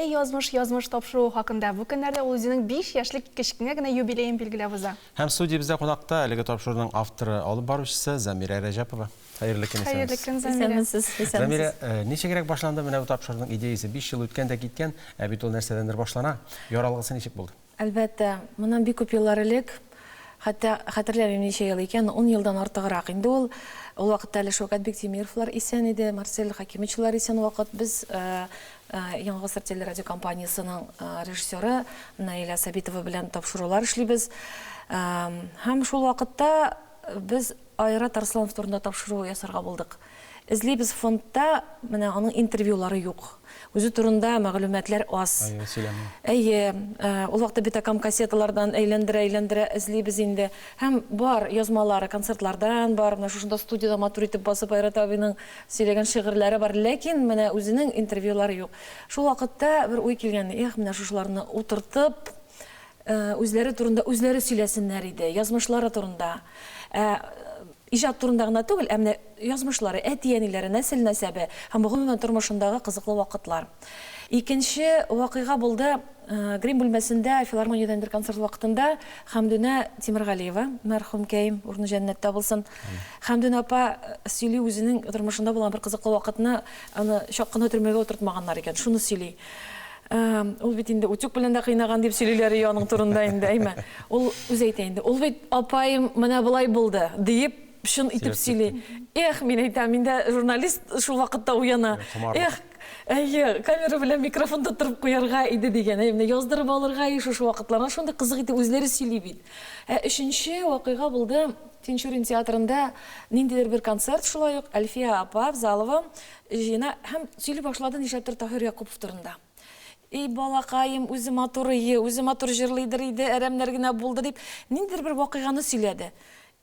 Yazmış тапшыру хакында бу көннәрдә ул үзенең 5 яшьлек кечкенә генә юбилеен билгеләп уза. Һәм студиябездә кунакта әлеге тапшыруның авторы алып баручысы Замира Рәҗәпова. Хәерле көн исәнмесез. Хәерле көн, Замира. Замира, ничегрәк башланды менә бу тапшыруның идеясе? 5 ел үткән дә киткән, ә бит ул нәрсәдәндер башлана. Яралгысы ничек булды? Әлбәттә, моннан бик күп еллар элек, хәтерләмим ничә ел икән, 10 елдан артыграк инде ул. Ул вакытта әле Шәүкәт Бектимировлар исән иде, Марсель Хакимовичлар исән вакыт. Без Яңгы Сыр телерадио компаниясының режиссеры Наиля Сабитова белән тапшырулар эшлибез. Һәм шул вакытта без Айрат Арсланов турында тапшыру ясарга булдык. Эзлибез фондта, менә аның интервьюлары юк. Үзе турында мәгълүматлар аз. Әйе, ул вакытта битакам кассеталардан әйләндерә эзлибез инде. Һәм бар язмалары концертлардан бар, менә шушында студияда матур итеп басып Айрат абыйның сөйләгән шигырьләре бар, ләкин менә үзенең интервьюлары юк. Шул вакытта бер уй килгән, менә шушыларны утыртып, үзләре турында үзләре сөйләсеннәр иде, язмышлары турында. Ижад турында гына түгел, әмма язмышлары, әти-әниләре, нәсел нәсәбе һәм гомумән тормышындагы кызыклы вакытлар. Икенче вакыйга булды Грим бүлмәсендә филармониядән бер концерт вакытында Хәмдүнә Тимергалиева, мәрхүмкәем, урны җәннәттә булсын. Хәмдүнә апа сөйли үзенең тормышында булган бер кызыклы вакытны, аны чак кына төрмәгә утыртмаганнар икән, шуны сөйли. Ул бит инде утюг белән дә кыйнаган дип сөйлиләр аның турында инде, әйме. Ул үз әйтә инде. Ул бит апайым менә булай булды дип шун итеп сөйли. Мин әйтәм, миндә журналист шул вакытта уяна. Камера белән микрофон тотып куярга иде дигән. Менә яздырып алырга шушы вакытларда шундый кызык итеп үзләре сөйли бит. Өченче вакыйга булды. Тинчурин театрында ниндидер бер концерт, шулай ук Альфия апа Залова җыена һәм сөйли башлады нишләптер Таһир Якупов турында. Балакаем, үзе матур җырлыйдыр иде, әрәмнәр генә булды дип, ниндидер бер вакыйганы сөйләде.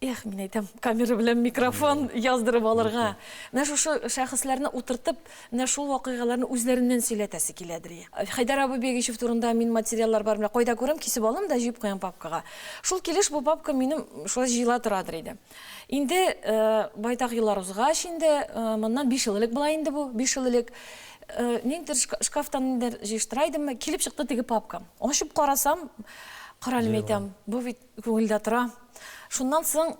Мин әйтәм, камера белән микрофон яздырып алырга. Менә шушы шәхесләрне утыртып, менә шул вакыйгаларны үзләреннән сөйләтәсе киләдер. Хайдар Абубегичев турында мин материаллар бар, менә кайда күрәм, кисеп алам да җыеп куям папкага. Шул килеш бу папка минем шулай җыела торадыр иде. Инде байтак еллар узгач инде, моннан 5 ел элек була инде бу, 5 ел элек. Ниндер шкафтан җыштырайдым, килеп чыкты теге папкам. Ачып карасам, каралым әйтәм, бу бит күңелдә тора. Шуннан соң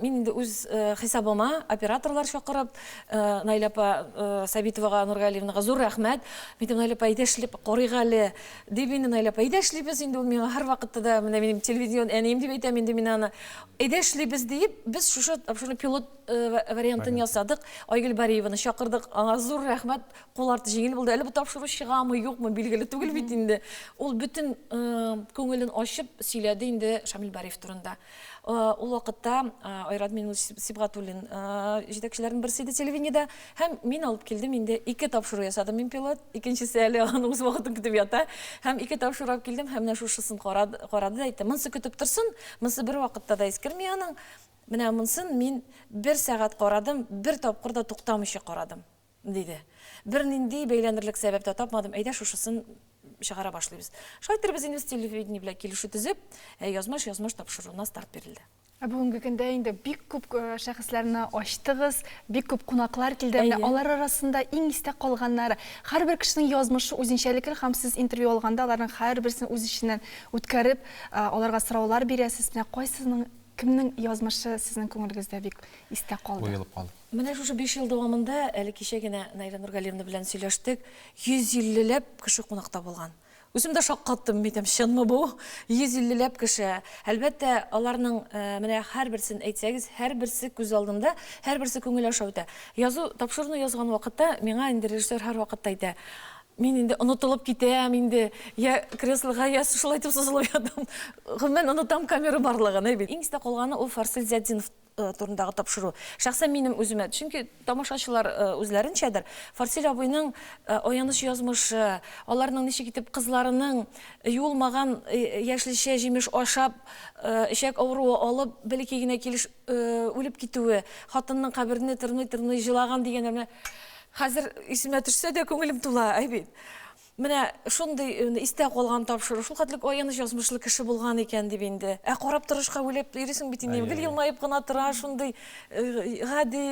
мин инде үз хисабыма операторлар чакырып, Наиля апа Сабитовага, Нургалиевнага зур рәхмәт. Мин Наиля апа әйдәшлеп карыйга әле дип инде Наиля апа әйдәшлибез инде ул миңа һәр вакытта да менә минем телевизион әнием дип әйтәм инде мин аны әйдәшлибез дип без шушы пилот вариантын ясадык. Айгөл Бариеваны чакырдык. Аңа зур рәхмәт. Кул арты җиңел булды. Әле бу тапшыру чыгамы, юкмы билгеле түгел бит инде. Ул бөтен күңелен ачып сөйләде инде Шамил Бариев турында. Ул вакытта Айрат Сибгатуллин җитәкчеләрнең берсе иде телевидениедә һәм мин алып килдем инде 2 тапшыру ясадым мин пилот, икенчесе әле аның үз вакытын көтеп ята һәм 2 тапшыру алып килдем һәм менә шушысын карады да әйтте, монсы көтеп торсын, монсы бер вакытта да искерми аның. Менә монсын мин 1 сәгать карадым, 1 тапкыр да туктамыйча карадым диде. Бер нинди бәйләнерлек сәбәп тә тапмадым. Әйдә шушысын чыгара башлыйбыз. Шайтыр без инде телевидение белән килешү төзеп, язмыш тапшыруына старт бирелде. Бүгенге көндә инде бик күп шәхесләрне ачтыгыз, бик күп кунаклар килде. Алар арасында иң истә калганнары, һәрбер кешенең язмышы үзенчәлекле һәм сез интервью алганда аларның һәрберсен үз иченнән үткәреп, аларга сораулар бирәсез. Кайсының кемнең язмышы сезнең күңелегездә бик истә калды? Уелып калды. Менә шушы 5 ел дәвамында әле кичә генә Наиля Нургалиевна белән сөйләштек, 150ләп кеше кунакта булган. Үзем дә шаккаттым, әйтәм, чынмы бу? 150ләп кеше. Әлбәттә, аларның менә һәрберсен әйтсәгез, һәрберсе күз алдында, һәрберсе күңел аша үтә. Язу тапшыруны язган вакытта миңа инде режиссер һәр вакытта әйтә. Мин инде онытылып китәм, инде я креслога я шулай итеп сузылып ятам. Мен онытам камера барлыгын, әйбит. Иң истә калганы ул Фарсель Зятдинов турындагы тапшыру. Шәхсән минем үземә, чөнки тамашачылар үзләренчәдер. Фарсель абыйның аяныч язмышы, аларның ничек итеп кызларының юылмаган яшелчә җимеш ашап, ишәк авыруы алып, бәлки генә килеш үлеп китүе, хатынның каберне тырный җылаган дигәннәрне хәзер исемә төшсә дә күңелем тула, әйбит. Менә шундый истә калган тапшыру, шул хәтлек аяныч язмышлы кеше булган икән дип инде. Карап торышка уйлап йөрисең бит инде. Гел елмаеп кына тора, шундый гади,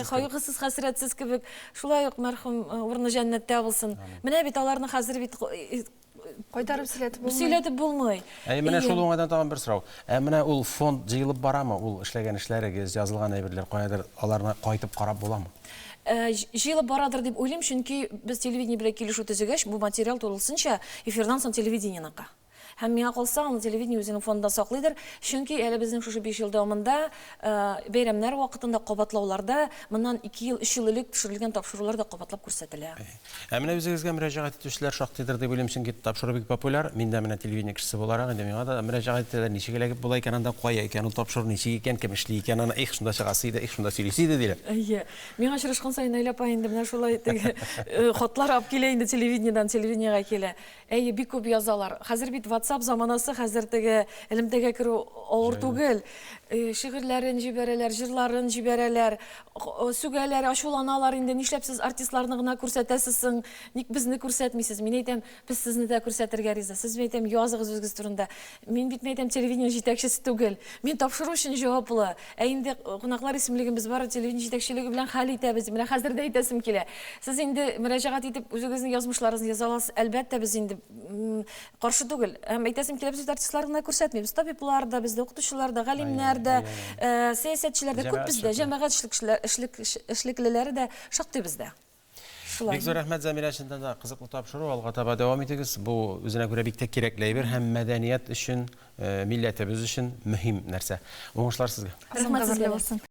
кайгысыз, хәсрәтсез кебек. Шулай ук мәрхүм урыны җәннәттә булсын. Менә бит аларны хәзер бит Кайтарып сөйләтеп булмый. Менә шул уңайдан тагын бер сорау. Менә ул фонд җыелып барамы? Ул эшләгән эшләрегез, язылган әйберләр каядыр, аларны кайтып карап буламы? Җыелып барадыр дип уйлыйм, чөнки без телевидение белән килешү төзегәч, бу материал тулысынча эфирдан соң телевидениеныкка. Һәм миңа калса, аны телевидение үзенең фондында саклыйдыр, чөнки әле безнең шушы 5 ел дәвамында бәйрәмнәр вакытында кабатлауларда моннан 2 ел, 3 ел элек төшерелгән тапшырулар да кабатлап күрсәтелә. Менә үзегезгә мөрәҗәгать итүчеләр шактыйдыр дип уйлыйм, чөнки тапшыру бик популяр. Мин дә менә телевидение кешесе буларак инде миңа да мөрәҗәгать итәләр, ничек эләгеп була икән, анда кая икән, ул тапшыру ничек икән, кем эшли икән, аны шунда чыгасы иде, шунда сөйлисе иде диләр. Миңа очрашкан сайын әйләп инде менә шулай хатлар алып килә инде телевидениегә килә. Бик күп язалар. Хәзер бит WhatsApp заманасы, хәзер теге элемтәгә керү авыр түгел. Шигырьләрен җибәрәләр, җырларын җибәрәләр, сүгәләр, ачуланалар инде. Нишләп сез артистларны гына күрсәтәсез, ник безне күрсәтмисез? Мин әйтәм, без сезне дә күрсәтергә риза. Сез әйтәм, языгыз үзегез турында. Мин бит әйтәм, телевидение җитәкчесе түгел. Мин тапшыру өчен җаваплы. Инде кунаклар исемлеген без бар телевидение җитәкчелеге белән хәл итәбез. Менә хәзер дә әйтәсем килә. Сез инде мөрәҗәгать итеп үзегезнең язмышларыгызны яза аласыз. Әлбәттә без инде каршы түгел. Әйтәсем килә, без артистларны күрсәтмибез. Табиблар да, бездә укытучылар да, галимнәр да, сәясәтчеләр дә, күп бездә, җәмәгать эшлеклеләре дә шактый бездә. Бик зур рәхмәт, Замира, чыннан да кызыклы тапшыру, алга таба дәвам итегез. Бу үзенә күрә бик тә кирәкле әйбер һәм мәдәният өчен, милләтебез өчен мөһим нәрсә. Уңышлар сезгә. Рәхмәт сезгә булсын.